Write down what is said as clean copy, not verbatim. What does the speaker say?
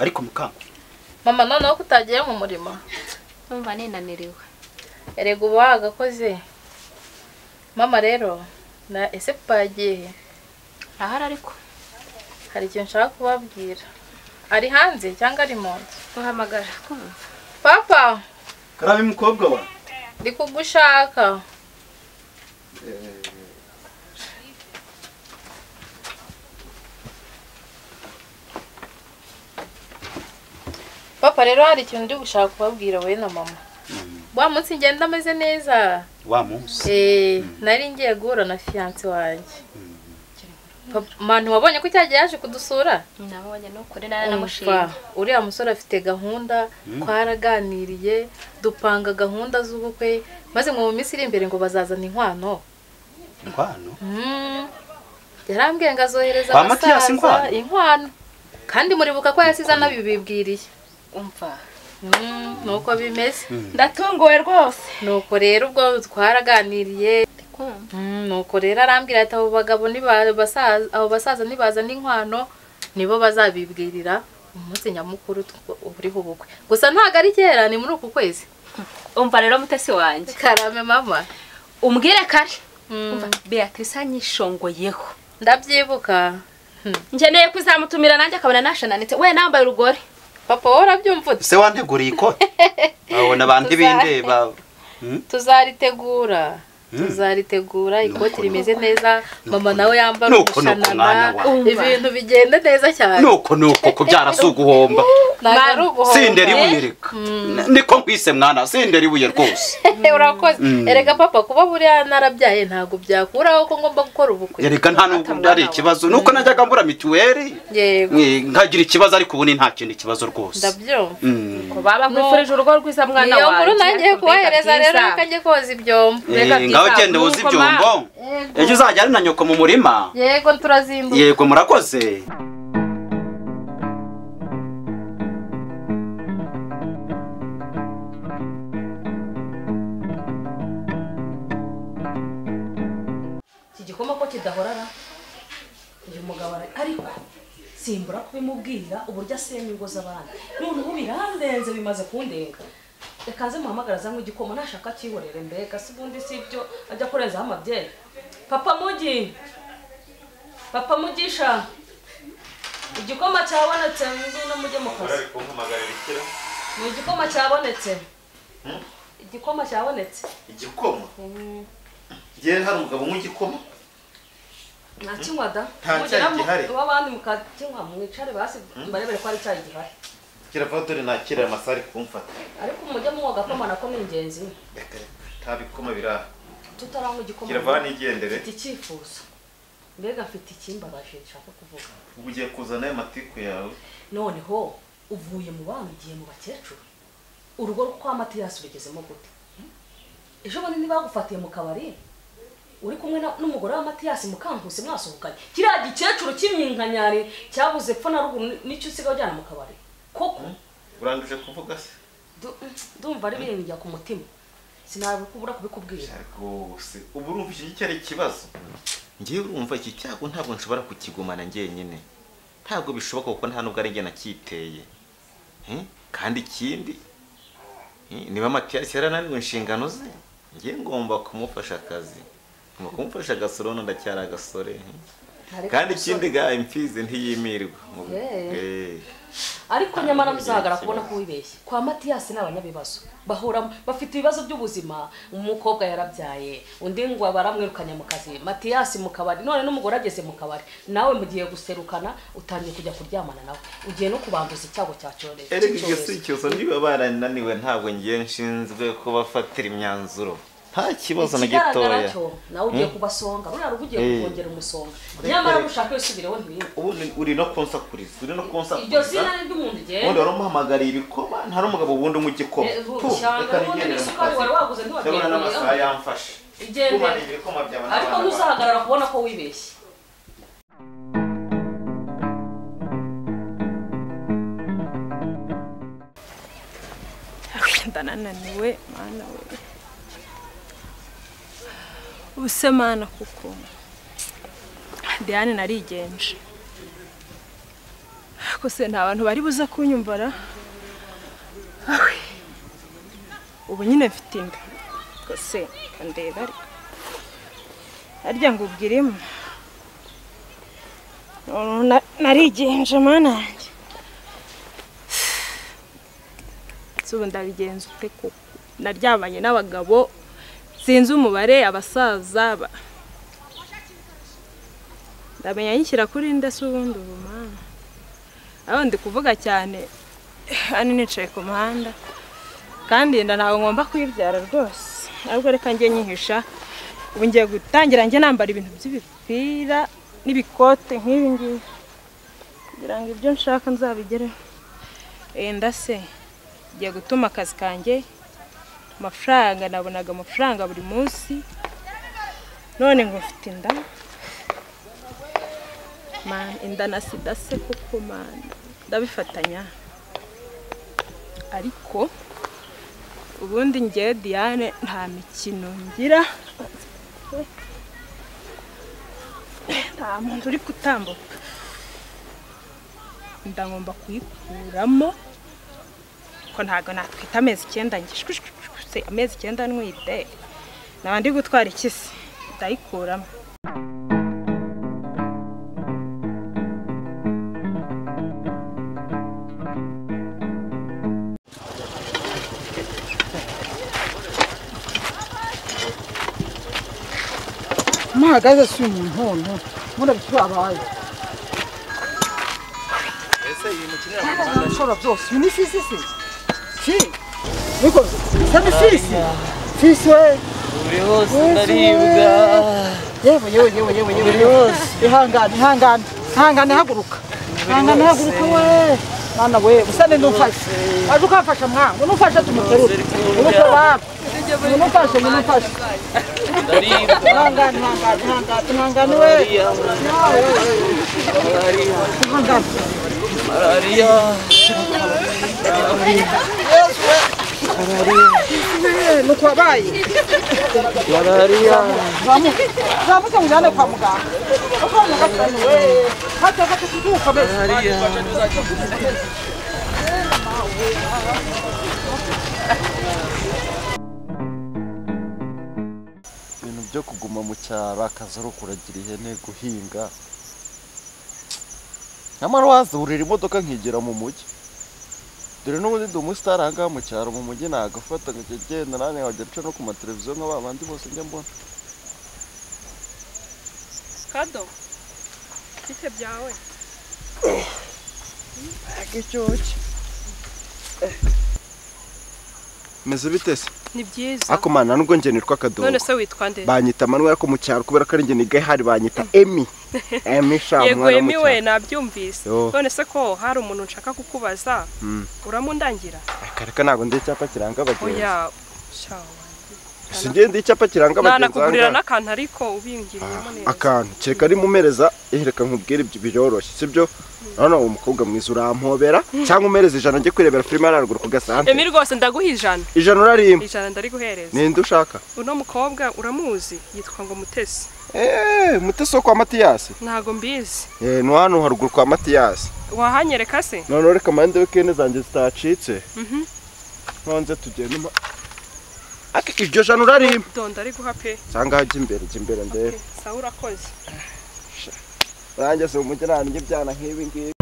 ariko mukanga mama noneho kutagiye mu murima numva ninaniriwe erega ubu wagakoze mama rero na ese papa yagiye ahari ariko hari ikintu nshaka kubabwira ari hanze cyangwa ari mu nzu uhamagara kumva papa karabe mukobwa wa ndi kugushaka papa rero hari ikintu ndi gushaka kubabwira wowe na mama wa munsi ngenda ameze neza wa munsi nari ngiye guhura na fiance wanjye manu wabonye ko cyagiye yaje kudusura nabonye no kuri naramushimye uriya musore afite gahunda twaraganiriye dupanga gahunda z'ubukwe maze mu minsi iri imbere ngo bazazana inkwano yarambwiye ngo azohereza abasaza inkwano kandi muribuka ko yasize anabibibwiriye umva nuko bimeze ndatunguwe rwose nuko rero ubwo twaraganiriye nuko rero arambwira ati abo bagabo abo basaza nibaza n'inkwano nibo bazabibwirira umunsi nyamukuru uriho ubukwe gusa ntago ari kera ni muri uku kwezi umva rero mutesi wanjye karame mama umbwire kare umva Beatrice anyishongoyeho ndabyibuka ngeneye kuzamutumira nanjye akabona nashananitse we nambaye urugori papa wowe urabyumva se wanteguriye ikote abona abantu bindeba tuzaritegura ikoti rimeze neza mama nawe yambara umushanana ibintu bigenda neza cyane nuko kubyara si uguhomba sinderi buyereka niko nkwise mwana sinderi buye rwose urakoze erega papa kuba buriya narabyaye ntago byakuraho ko ngomba gukora ubukwe erega nta nubwo ari ikibazo nuko najyaga mbura mituweli nkagira ikibazo ariko ubu ni nta kindi kibazo rwose ndabyumva ko baba kwifurije urugo rwiza mwana wawe iyo nkuru nangiye kubahereza rero kanjye koza ibyombo ngaho gende uzi ibyombo ejo uzajya ari na nyoko mu murima yego turazimbuka yego murakoze igikoma ko kidahorara uyu mugabo ariko simbura kubimubwira uburyo asenya ingo z'abandi noneho birandenze bimaze kundenga reka nze muhamagara zanywe igikoma nashaka kihorere mbega si ubundi si ibyo ajya kurenzaho amabyeyi papa mugisha igikoma cyabonetse ngwino mujye mu kazi ni igikoma cyabonetse igikoma cyabonetse igikoma ngiye hari umugabo nk'igikoma ntakinywa da w'abandi mukakinywa mwicare basi mbarebere ko ari icyayi gihari kirava dore nakira amasari kumfata ariko umujya mu gakoma nako ni ingenzi tabikoma biraha tutaranywa igikoma kirava nigendere mfite icyifuzo mbega mfite ikimbabaje nshaka kuvuga ubu ugiye kuzana ayo matiku yawe noneho uvuye mu bana ugiye mu bakecuru urugo kwa Matiyasi rugezemo gute ejo bundi ntibagufatiye mu kabari uri kumwe n'umugore wa Matiyasi Mukankusi mwasohokanye kiriya gikecuru cy'imyinkanyari cyabuze pfa na ruguru n'icyo usigaye ujyana mu kabari koko urangije kuvuga se ndumva ari binjya ku mutima sinabikubura kubikubwira rwose ubu urumva iki cyari ikibazo ngiye urumva iki cyago ntabwo nshobora kukigumana njyenyine ntabwo bishoboka kuko nta nubwo ari njye nakiteye kandi ikindi niba Matiyasi yarananiwe inshingano ze ngiye ngomba kumufasha akazi ngomba kumufasha agasoro ndacyari agasore kandi ikindi ga imfizi ntiyimirwa ariko nyamara muzahagara kubona ko wibeshye kwa Matiyasi n'abanyabibazo bahora bafite ibibazo by'ubuzima umukobwa yarabyaye undi ngo baramwirukanya mu kazi Matiyasi mu kabari none n'umugore ageze mu kabari nawe mugiye guserukana utangiye kujya kuryamana nawe ugiye no kubambuza icyago cya cyorere erega si cyoso niba barananiwe ntabwo ngiye nshinzwe kubafatira imyanzuro nta kibazo na gitoya nawe ugiye kubasonga ruriya rugo ugiye kongera umusonga nyamara ushaka wisubireho ntibindi ubu uri no konsakuriza iryo zina ni ry'umuntu ugenda ubundi wari umuhamagariye ibikoma nta n'umugabo wundi mu gikoma reka nigendere mu kazi wari waguze ndabona n'amasaha yamfashe igendere ariko ntuzahagarara kubona ko wibeshye ndananiwe mana we ubuse mana kuko Diane narigenje Ko se nta bantu bari buza kunyumvara. Ubu nyine mfite inda. Ko se kandeba ari. Harya ngo ubwiremo. Narigenje mana yanjye. Subu ndabigenza ute ko naryamanye n'abagabo sinzi umubare abasaza ndamenya yishyira kuri nda subundi ubu mana aho ndi kuvuga cyane hano nicaye ku muhanda kandi nda ntawe ngomba kwibyara rwose ahubwo reka njye nyihisha ubu ngiye gutangira njye nambara ibintu by'ibipira n'ibikote nk'ibi ngibi kugira ngo ibyo nshaka nzabigereho ndase ngiye gutuma akazi kanjye amafaranga nabonaga amafaranga buri munsi none ngo mfite inda man inda na sida se kuko man ndabifatanya ariko ubundi ngiye Diane nta mikino ngira nta muntu uri kutambuka ndagomba kuyikuramo ko ntago natwita amezi 9 ngishwe amezi 9 nwite nabandi gutwara ikisi ndayikuramo mahagaze si umuntu murabitwabaye ese iyi mukinira mu Rwanda shora byose ni fisi niko sabe fisi we uri hose ndaribwa yewe ihangane haguruka we mwana we usane ndumfashe aje ukamfasha mwana unufashe tumuterure ubukwe baba unufashe ihangane we malaria nuko abaye malaria zamuka mujane kwa muganga uko muganga we hata kutuka bese ibintu byo kuguma mu cyaro akazi ari ukuragira ihene guhinga nyamara wazurira imodoka nkigera mu mujyi dore n'ubundi ndi umusitari ahangaha mu cyaro mu mujyi nagafata nkagenda nanjye nkajya nca no ku mateleviziyo nk'abandi bose njya mbona Kado bite byawe icyuki meze bitese ni byiza ako mana nubwo nge nitwa Kadogo none se witwa nde banyita Manuel ko mu cyaro kubera ko ari nge nigaye hari banyita Emi sha yego Emi we nabyumvise none se ko hari umuntu nshaka kukubaza uramundangira akareka nago ndi cyapa kiranga abagenzi oya shawa singe ndi cyapa kiranga abagenzi nakugurira n'akantu ariko ubingiriyemo neza akantu cyeka ari mumereza reka nkubwire ibyo biroroshye sibyo none uwo mukobwa mwiza urampobera cyangwa umereza ijana nge kwirebera filime yararuguru ku gasante Emi rwose ndaguha ijana urarimo ijana ndari guhereza ninde ushaka uno mukobwa uramuzi yitwa ngo Mutesi Mutesi wo kwa Matiyasi ntago mbizi no hano haruguru kwa Matiyasi wahanyereka se none reka mande wekene zanjye zitacitse nonze tugenda iryo jana urarimo donda ari guha pe cyangwa hajya imbere ndebe sawa urakoze uranjye se umujyi nanjye byana nk'ibi ngibi